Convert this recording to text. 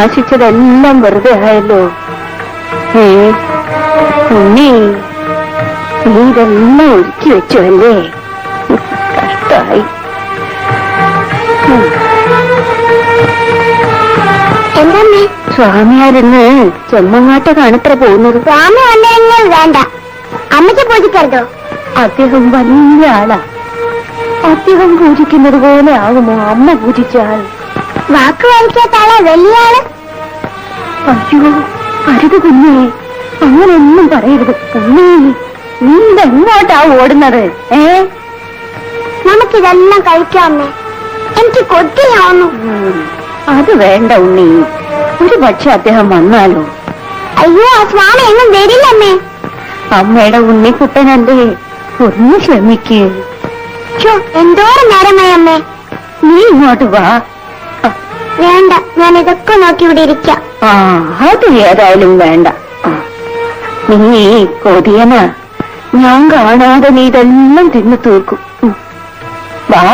ആശിച്ചതെല്ലാം വെറുതെ ആയല്ലോ. ഉണ്ണി, നീ ഇതെല്ലാം ഒരുക്കി വെച്ചു അല്ലേ? കഷ്ടായി. എന്തമ്മേ? സ്വാമിയാരെന്ന് ചെമ്മങ്ങാട്ട് കാണത്ര പോകുന്നത്. സ്വാമി വന്നെങ്കിൽ വേണ്ട, അമ്മയ്ക്ക് പൂജിക്കരുതോ? അദ്ദേഹം വലിയ ആളാ. അദ്ദേഹം പൂജിക്കുന്നത് പോലെ ആകുമോ അമ്മ പൂജിച്ചാൽ? വാക്ക് വലിക്കാത്ത ആളെ വലിയ ആള്. അയ്യോ, അരുത് കുഞ്ഞേ, അങ്ങനെയൊന്നും പറയരുത്. ഉണ്ണി, നീ ഇതെങ്ങോട്ടാ ഓടുന്നത്? നമുക്കിതെല്ലാം കഴിക്കാമേ, എനിക്ക് കൊതിയാവുന്നു. അത് വേണ്ട ഉണ്ണി, ഒരു പക്ഷെ അദ്ദേഹം വന്നാലോ? അയ്യോ, ആ സ്വാമി എങ്ങും വരില്ലമ്മേ. അമ്മയുടെ ഉണ്ണിക്കുട്ടനല്ലേ, ഒന്ന് ക്ഷമിക്ക്. എന്തോരം നേരമായി അമ്മേ. നീ ഇങ്ങോട്ട് വാ. വേണ്ട, ഞാൻ ഇതൊക്കെ നോക്കി ഇവിടെ ഇരിക്കാം. അത് ഏതായാലും വേണ്ട. നീ കൊതിയന, ഞാൻ കാണാതെ നീ ഇതെല്ലാം തിന്നു തീർക്കും. വാ.